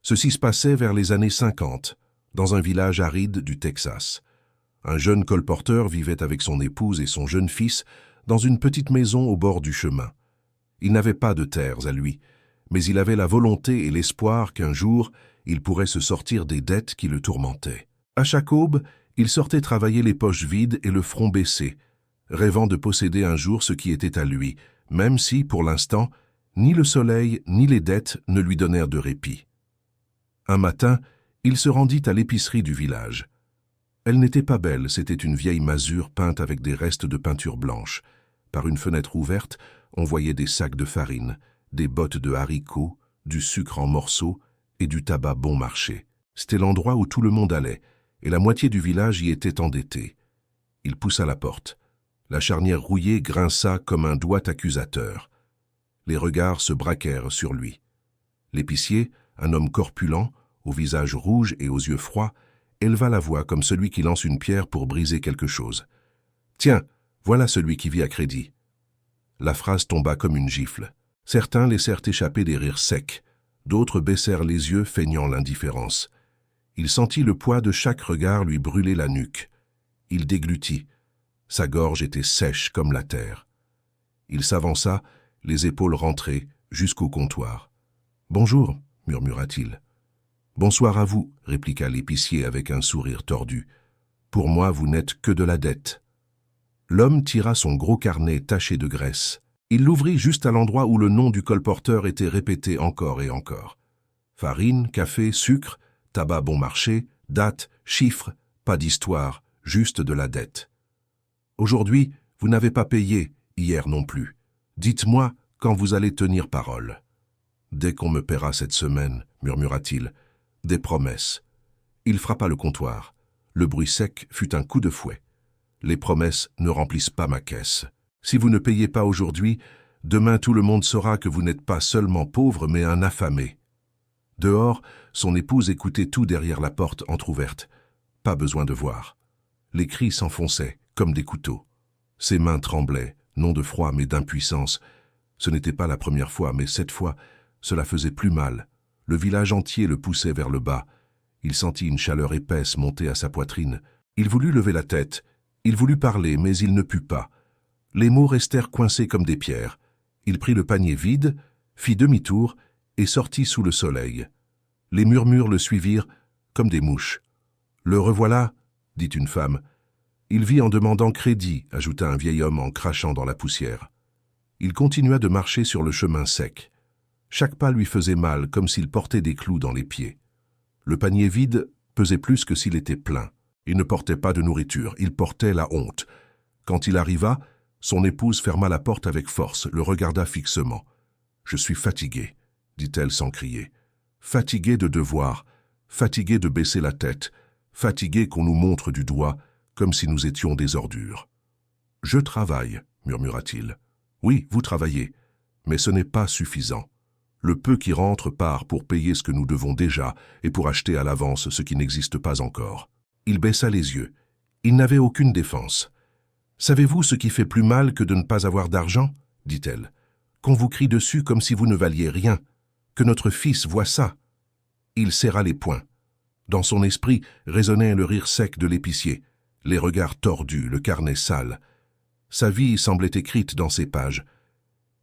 Ceci se passait vers les années 50, dans un village aride du Texas. Un jeune colporteur vivait avec son épouse et son jeune fils dans une petite maison au bord du chemin. Il n'avait pas de terres à lui, mais il avait la volonté et l'espoir qu'un jour, il pourrait se sortir des dettes qui le tourmentaient. À chaque aube, il sortait travailler les poches vides et le front baissé, rêvant de posséder un jour ce qui était à lui, même si, pour l'instant, ni le soleil ni les dettes ne lui donnèrent de répit. Un matin, il se rendit à l'épicerie du village. Elle n'était pas belle, c'était une vieille masure peinte avec des restes de peinture blanche. Par une fenêtre ouverte, on voyait des sacs de farine, des bottes de haricots, du sucre en morceaux et du tabac bon marché. C'était l'endroit où tout le monde allait, et la moitié du village y était endettée. Il poussa la porte. La charnière rouillée grinça comme un doigt accusateur. Les regards se braquèrent sur lui. L'épicier, un homme corpulent, au visage rouge et aux yeux froids, éleva la voix comme celui qui lance une pierre pour briser quelque chose. « Tiens, voilà celui qui vit à crédit. » La phrase tomba comme une gifle. Certains laissèrent échapper des rires secs, d'autres baissèrent les yeux feignant l'indifférence. Il sentit le poids de chaque regard lui brûler la nuque. Il déglutit. Sa gorge était sèche comme la terre. Il s'avança, les épaules rentrées, jusqu'au comptoir. « Bonjour, » murmura-t-il. « Bonsoir à vous, » répliqua l'épicier avec un sourire tordu. « Pour moi, vous n'êtes que de la dette. » L'homme tira son gros carnet taché de graisse. Il l'ouvrit juste à l'endroit où le nom du colporteur était répété encore et encore. Farine, café, sucre, tabac bon marché, date, chiffres, pas d'histoire, juste de la dette. Aujourd'hui, vous n'avez pas payé, hier non plus. Dites-moi quand vous allez tenir parole. Dès qu'on me paiera cette semaine, murmura-t-il, des promesses. Il frappa le comptoir. Le bruit sec fut un coup de fouet. Les promesses ne remplissent pas ma caisse. Si vous ne payez pas aujourd'hui, demain tout le monde saura que vous n'êtes pas seulement pauvre, mais un affamé. Dehors, son épouse écoutait tout derrière la porte entr'ouverte. Pas besoin de voir. Les cris s'enfonçaient, comme des couteaux. Ses mains tremblaient, non de froid mais d'impuissance. Ce n'était pas la première fois, mais cette fois, cela faisait plus mal. Le village entier le poussait vers le bas. Il sentit une chaleur épaisse monter à sa poitrine. Il voulut lever la tête. Il voulut parler, mais il ne put pas. Les mots restèrent coincés comme des pierres. Il prit le panier vide, fit demi-tour et sortit sous le soleil. Les murmures le suivirent comme des mouches. « Le revoilà » dit une femme. « Il vit en demandant crédit » ajouta un vieil homme en crachant dans la poussière. Il continua de marcher sur le chemin sec. Chaque pas lui faisait mal, comme s'il portait des clous dans les pieds. Le panier vide pesait plus que s'il était plein. Il ne portait pas de nourriture, il portait la honte. Quand il arriva, son épouse ferma la porte avec force, le regarda fixement. « Je suis fatiguée », dit-elle sans crier. « Fatiguée de devoir, fatiguée de baisser la tête, fatiguée qu'on nous montre du doigt, comme si nous étions des ordures. »« Je travaille, » murmura-t-il. « Oui, vous travaillez, mais ce n'est pas suffisant. Le peu qui rentre part pour payer ce que nous devons déjà et pour acheter à l'avance ce qui n'existe pas encore. » Il baissa les yeux. Il n'avait aucune défense. « Savez-vous ce qui fait plus mal que de ne pas avoir d'argent ?» dit-elle. « Qu'on vous crie dessus comme si vous ne valiez rien. Que notre fils voie ça. » Il serra les poings. Dans son esprit résonnait le rire sec de l'épicier, les regards tordus, le carnet sale. Sa vie semblait écrite dans ces pages.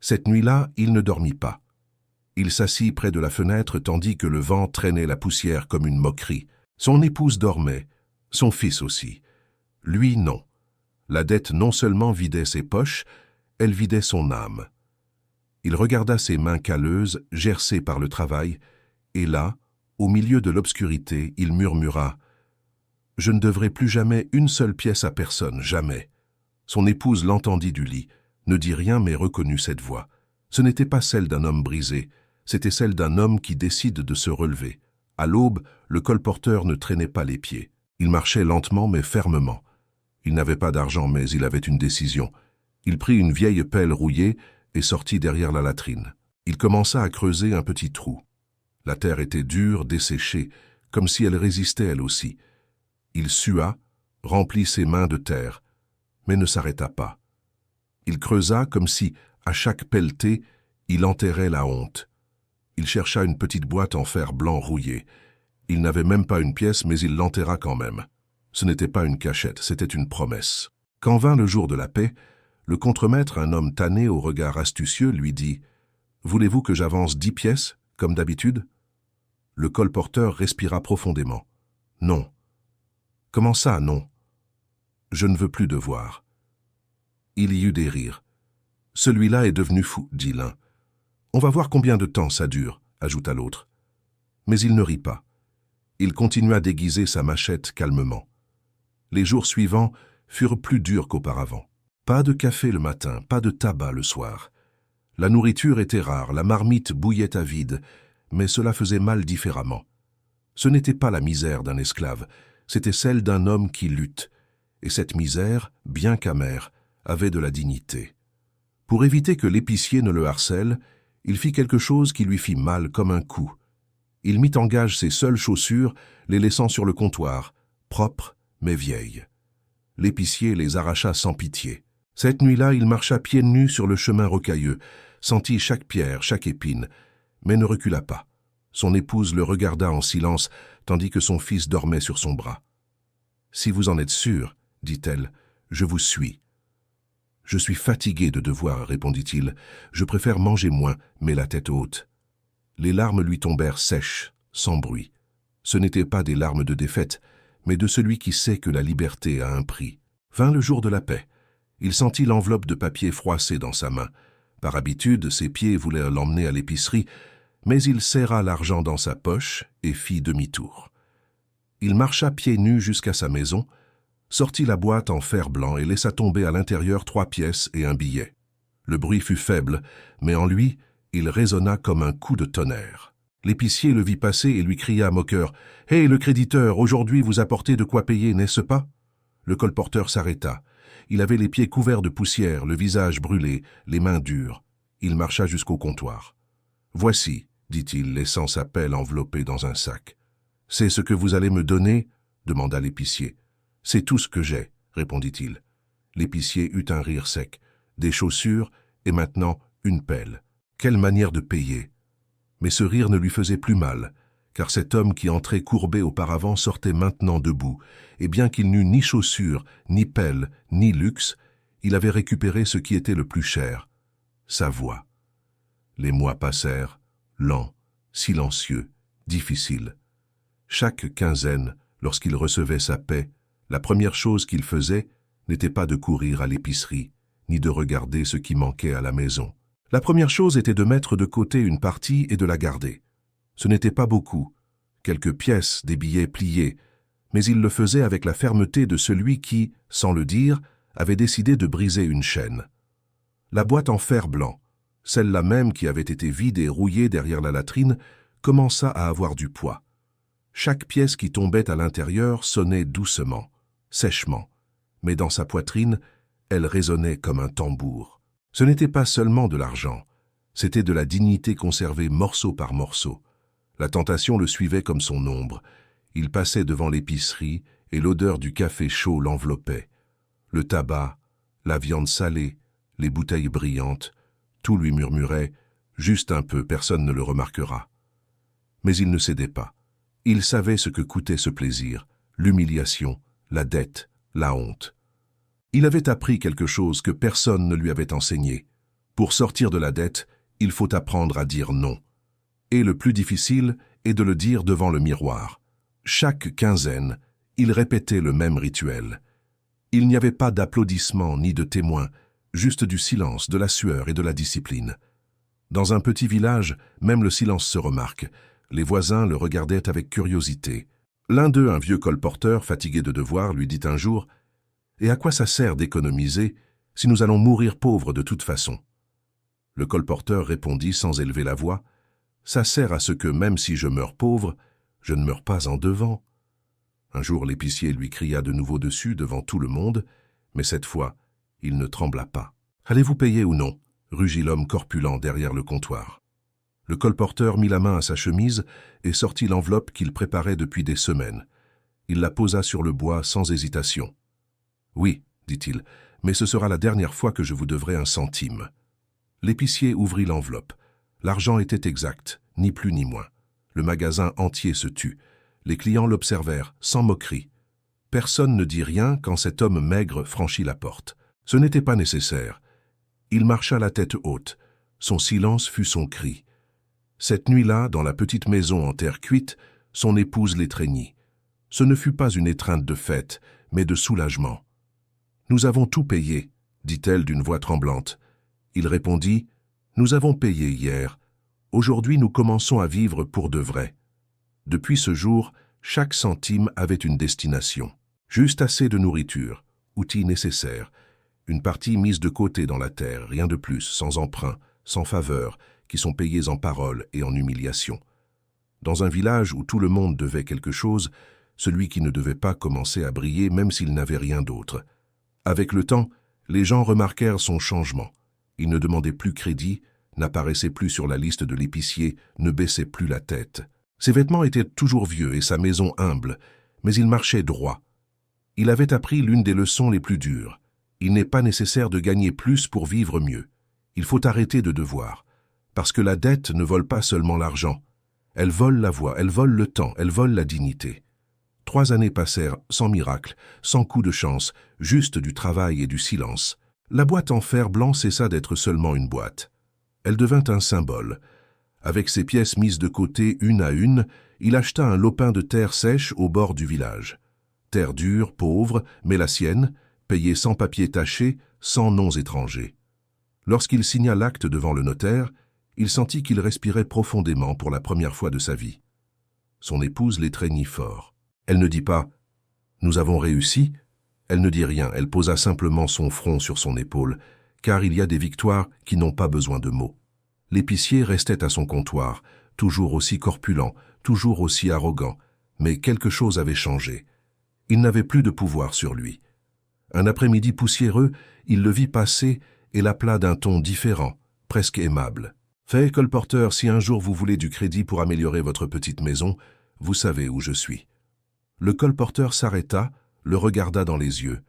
Cette nuit-là, il ne dormit pas. Il s'assit près de la fenêtre tandis que le vent traînait la poussière comme une moquerie. Son épouse dormait, son fils aussi. Lui, non. La dette non seulement vidait ses poches, elle vidait son âme. Il regarda ses mains calleuses, gercées par le travail, et là, au milieu de l'obscurité, il murmura « Je ne devrai plus jamais une seule pièce à personne, jamais. » Son épouse l'entendit du lit, ne dit rien mais reconnut cette voix. Ce n'était pas celle d'un homme brisé, c'était celle d'un homme qui décide de se relever. À l'aube, le colporteur ne traînait pas les pieds. Il marchait lentement mais fermement. Il n'avait pas d'argent mais il avait une décision. Il prit une vieille pelle rouillée et sortit derrière la latrine. Il commença à creuser un petit trou. La terre était dure, desséchée, comme si elle résistait elle aussi. Il sua, remplit ses mains de terre, mais ne s'arrêta pas. Il creusa comme si, à chaque pelletée, il enterrait la honte. Il chercha une petite boîte en fer blanc rouillé. Il n'avait même pas une pièce, mais il l'enterra quand même. Ce n'était pas une cachette, c'était une promesse. Quand vint le jour de la paix, le contremaître, un homme tanné au regard astucieux, lui dit « Voulez-vous que j'avance 10 pièces, comme d'habitude ?» Le colporteur respira profondément. « Non. »« Comment ça, non ?»« Je ne veux plus devoir. » Il y eut des rires. « Celui-là est devenu fou, » dit l'un. « On va voir combien de temps ça dure, » ajouta l'autre. Mais il ne rit pas. Il continua d'aiguiser sa machette calmement. Les jours suivants furent plus durs qu'auparavant. Pas de café le matin, pas de tabac le soir. La nourriture était rare, la marmite bouillait à vide, mais cela faisait mal différemment. Ce n'était pas la misère d'un esclave, c'était celle d'un homme qui lutte, et cette misère, bien qu'amère, avait de la dignité. Pour éviter que l'épicier ne le harcèle, il fit quelque chose qui lui fit mal comme un coup. Il mit en gage ses seules chaussures, les laissant sur le comptoir, propres mais vieilles. L'épicier les arracha sans pitié. Cette nuit-là, il marcha pieds nus sur le chemin rocailleux, sentit chaque pierre, chaque épine, mais ne recula pas. Son épouse le regarda en silence, tandis que son fils dormait sur son bras. « Si vous en êtes sûr, dit-elle, je vous suis. »« Je suis fatigué de devoir, répondit-il. Je préfère manger moins, mais la tête haute. » Les larmes lui tombèrent sèches, sans bruit. Ce n'étaient pas des larmes de défaite, mais de celui qui sait que la liberté a un prix. Vint le jour de la paix. Il sentit l'enveloppe de papier froissée dans sa main. Par habitude, ses pieds voulaient l'emmener à l'épicerie, mais il serra l'argent dans sa poche et fit demi-tour. Il marcha pieds nus jusqu'à sa maison, sortit la boîte en fer blanc et laissa tomber à l'intérieur 3 pièces et un billet. Le bruit fut faible, mais en lui, il résonna comme un coup de tonnerre. L'épicier le vit passer et lui cria moqueur « Hé, le créditeur, aujourd'hui vous apportez de quoi payer, n'est-ce pas ?» Le colporteur s'arrêta. Il avait les pieds couverts de poussière, le visage brûlé, les mains dures. Il marcha jusqu'au comptoir. « Voici, » dit-il, laissant sa pelle enveloppée dans un sac. « C'est ce que vous allez me donner ?» demanda l'épicier. « C'est tout ce que j'ai, » répondit-il. L'épicier eut un rire sec. Des chaussures et maintenant une pelle. Quelle manière de payer! Mais ce rire ne lui faisait plus mal, car cet homme qui entrait courbé auparavant sortait maintenant debout, et bien qu'il n'eût ni chaussures, ni pelle, ni luxe, il avait récupéré ce qui était le plus cher, sa voix. Les mois passèrent, lents, silencieux, difficiles. Chaque quinzaine, lorsqu'il recevait sa paie, la première chose qu'il faisait n'était pas de courir à l'épicerie, ni de regarder ce qui manquait à la maison. La première chose était de mettre de côté une partie et de la garder. Ce n'était pas beaucoup, quelques pièces, des billets pliés, mais il le faisait avec la fermeté de celui qui, sans le dire, avait décidé de briser une chaîne. La boîte en fer blanc, celle-là même qui avait été vide et rouillée derrière la latrine, commença à avoir du poids. Chaque pièce qui tombait à l'intérieur sonnait doucement, sèchement, mais dans sa poitrine, elle résonnait comme un tambour. Ce n'était pas seulement de l'argent, c'était de la dignité conservée morceau par morceau. La tentation le suivait comme son ombre. Il passait devant l'épicerie et l'odeur du café chaud l'enveloppait. Le tabac, la viande salée, les bouteilles brillantes, tout lui murmurait « Juste un peu, personne ne le remarquera ». Mais il ne cédait pas. Il savait ce que coûtait ce plaisir, l'humiliation, la dette, la honte. Il avait appris quelque chose que personne ne lui avait enseigné. Pour sortir de la dette, il faut apprendre à dire non. Et le plus difficile est de le dire devant le miroir. Chaque quinzaine, il répétait le même rituel. Il n'y avait pas d'applaudissements ni de témoins, juste du silence, de la sueur et de la discipline. Dans un petit village, même le silence se remarque. Les voisins le regardaient avec curiosité. L'un d'eux, un vieux colporteur fatigué de devoir, lui dit un jour « Et à quoi ça sert d'économiser si nous allons mourir pauvres de toute façon ?» Le colporteur répondit sans élever la voix « Ça sert à ce que, même si je meurs pauvre, je ne meurs pas en devant. » Un jour, l'épicier lui cria de nouveau dessus devant tout le monde, mais cette fois, il ne trembla pas. « Allez-vous payer ou non ?» rugit l'homme corpulent derrière le comptoir. Le colporteur mit la main à sa chemise et sortit l'enveloppe qu'il préparait depuis des semaines. Il la posa sur le bois sans hésitation. « Oui, dit-il, mais ce sera la dernière fois que je vous devrai un centime. » L'épicier ouvrit l'enveloppe. L'argent était exact, ni plus ni moins. Le magasin entier se tut. Les clients l'observèrent, sans moquerie. Personne ne dit rien quand cet homme maigre franchit la porte. Ce n'était pas nécessaire. Il marcha la tête haute. Son silence fut son cri. Cette nuit-là, dans la petite maison en terre cuite, son épouse l'étreignit. Ce ne fut pas une étreinte de fête, mais de soulagement. « Nous avons tout payé », dit-elle d'une voix tremblante. Il répondit, « Nous avons payé hier. Aujourd'hui, nous commençons à vivre pour de vrai. » Depuis ce jour, chaque centime avait une destination. Juste assez de nourriture, outils nécessaires, une partie mise de côté dans la terre, rien de plus, sans emprunt, sans faveur, qui sont payés en paroles et en humiliation. Dans un village où tout le monde devait quelque chose, celui qui ne devait pas commençait à briller même s'il n'avait rien d'autre. Avec le temps, les gens remarquèrent son changement. Il ne demandait plus crédit, n'apparaissait plus sur la liste de l'épicier, ne baissait plus la tête. Ses vêtements étaient toujours vieux et sa maison humble, mais il marchait droit. Il avait appris l'une des leçons les plus dures. Il n'est pas nécessaire de gagner plus pour vivre mieux. Il faut arrêter de devoir. Parce que la dette ne vole pas seulement l'argent. Elle vole la voix, elle vole le temps, elle vole la dignité. 3 années passèrent sans miracle, sans coup de chance, juste du travail et du silence. La boîte en fer blanc cessa d'être seulement une boîte. Elle devint un symbole. Avec ses pièces mises de côté une à une, il acheta un lopin de terre sèche au bord du village. Terre dure, pauvre, mais la sienne, payée sans papier taché, sans noms étrangers. Lorsqu'il signa l'acte devant le notaire, il sentit qu'il respirait profondément pour la première fois de sa vie. Son épouse l'étreignit fort. Elle ne dit pas « Nous avons réussi ». Elle ne dit rien, elle posa simplement son front sur son épaule, car il y a des victoires qui n'ont pas besoin de mots. L'épicier restait à son comptoir, toujours aussi corpulent, toujours aussi arrogant, mais quelque chose avait changé. Il n'avait plus de pouvoir sur lui. Un après-midi poussiéreux, il le vit passer et l'appela d'un ton différent, presque aimable. « Fais, colporteur, si un jour vous voulez du crédit pour améliorer votre petite maison, vous savez où je suis. » Le colporteur s'arrêta, le regarda dans les yeux.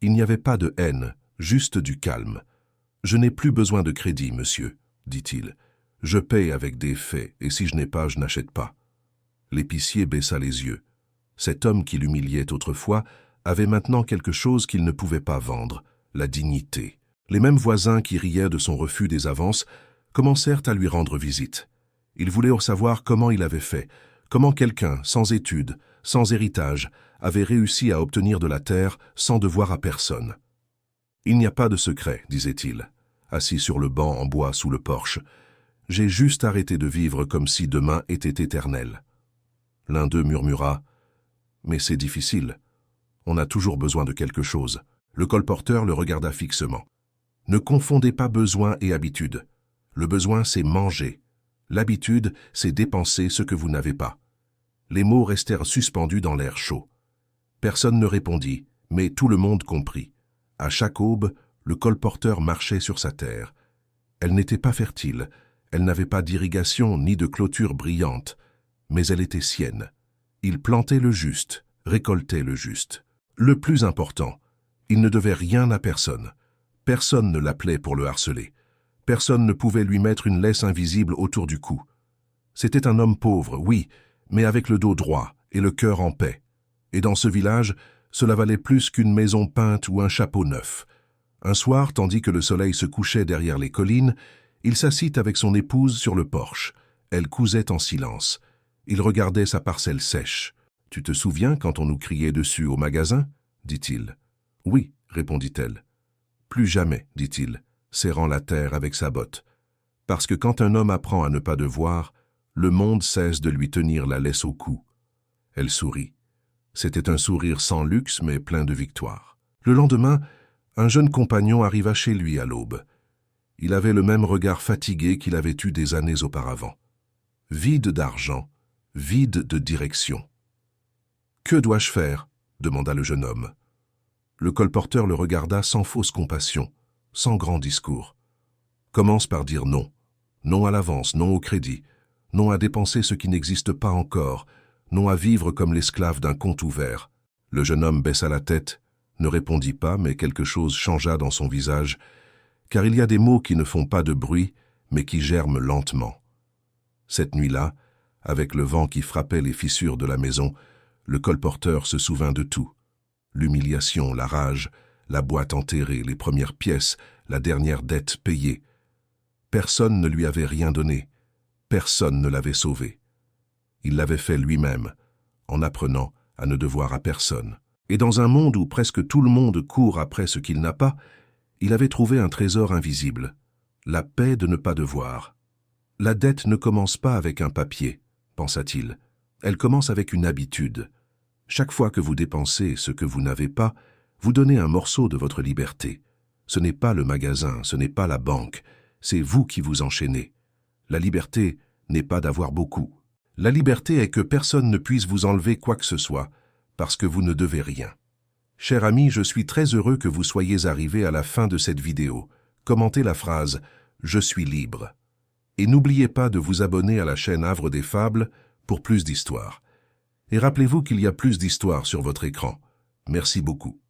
Il n'y avait pas de haine, juste du calme. « Je n'ai plus besoin de crédit, monsieur, » dit-il. « Je paie avec des faits, et si je n'ai pas, je n'achète pas. » L'épicier baissa les yeux. Cet homme qui l'humiliait autrefois avait maintenant quelque chose qu'il ne pouvait pas vendre, la dignité. Les mêmes voisins qui riaient de son refus des avances commencèrent à lui rendre visite. Ils voulaient savoir comment il avait fait, comment quelqu'un, sans études, sans héritage, avait réussi à obtenir de la terre sans devoir à personne. « Il n'y a pas de secret, disait-il, assis sur le banc en bois sous le porche. J'ai juste arrêté de vivre comme si demain était éternel. » L'un d'eux murmura « Mais c'est difficile. On a toujours besoin de quelque chose. » Le colporteur le regarda fixement. « Ne confondez pas besoin et habitude. Le besoin, c'est manger. L'habitude, c'est dépenser ce que vous n'avez pas. » Les mots restèrent suspendus dans l'air chaud. Personne ne répondit, mais tout le monde comprit. À chaque aube, le colporteur marchait sur sa terre. Elle n'était pas fertile, elle n'avait pas d'irrigation ni de clôture brillante, mais elle était sienne. Il plantait le juste, récoltait le juste. Le plus important, il ne devait rien à personne. Personne ne l'appelait pour le harceler. Personne ne pouvait lui mettre une laisse invisible autour du cou. C'était un homme pauvre, oui, mais avec le dos droit et le cœur en paix. Et dans ce village, cela valait plus qu'une maison peinte ou un chapeau neuf. Un soir, tandis que le soleil se couchait derrière les collines, il s'assit avec son épouse sur le porche. Elle cousait en silence. Il regardait sa parcelle sèche. « Tu te souviens quand on nous criait dessus au magasin ?» dit-il. « Oui, répondit-elle. »« Plus jamais, dit-il, serrant la terre avec sa botte. Parce que quand un homme apprend à ne pas devoir, le monde cesse de lui tenir la laisse au cou. » Elle sourit. C'était un sourire sans luxe, mais plein de victoire. Le lendemain, un jeune compagnon arriva chez lui à l'aube. Il avait le même regard fatigué qu'il avait eu des années auparavant. Vide d'argent, vide de direction. « Que dois-je faire ?» demanda le jeune homme. Le colporteur le regarda sans fausse compassion, sans grand discours. « Commence par dire non. Non à l'avance, non au crédit, non à dépenser ce qui n'existe pas encore, non à vivre comme l'esclave d'un compte ouvert. » Le jeune homme baissa la tête, ne répondit pas, mais quelque chose changea dans son visage, car il y a des mots qui ne font pas de bruit, mais qui germent lentement. Cette nuit-là, avec le vent qui frappait les fissures de la maison, le colporteur se souvint de tout. L'humiliation, la rage, la boîte enterrée, les premières pièces, la dernière dette payée. Personne ne lui avait rien donné. Personne ne l'avait sauvé. Il l'avait fait lui-même, en apprenant à ne devoir à personne. Et dans un monde où presque tout le monde court après ce qu'il n'a pas, il avait trouvé un trésor invisible, la paix de ne pas devoir. La dette ne commence pas avec un papier, pensa-t-il. Elle commence avec une habitude. Chaque fois que vous dépensez ce que vous n'avez pas, vous donnez un morceau de votre liberté. Ce n'est pas le magasin, ce n'est pas la banque, c'est vous qui vous enchaînez. La liberté n'est pas d'avoir beaucoup. La liberté est que personne ne puisse vous enlever quoi que ce soit, parce que vous ne devez rien. Cher ami, je suis très heureux que vous soyez arrivé à la fin de cette vidéo. Commentez la phrase « Je suis libre ». Et n'oubliez pas de vous abonner à la chaîne Havre des Fables pour plus d'histoires. Et rappelez-vous qu'il y a plus d'histoires sur votre écran. Merci beaucoup.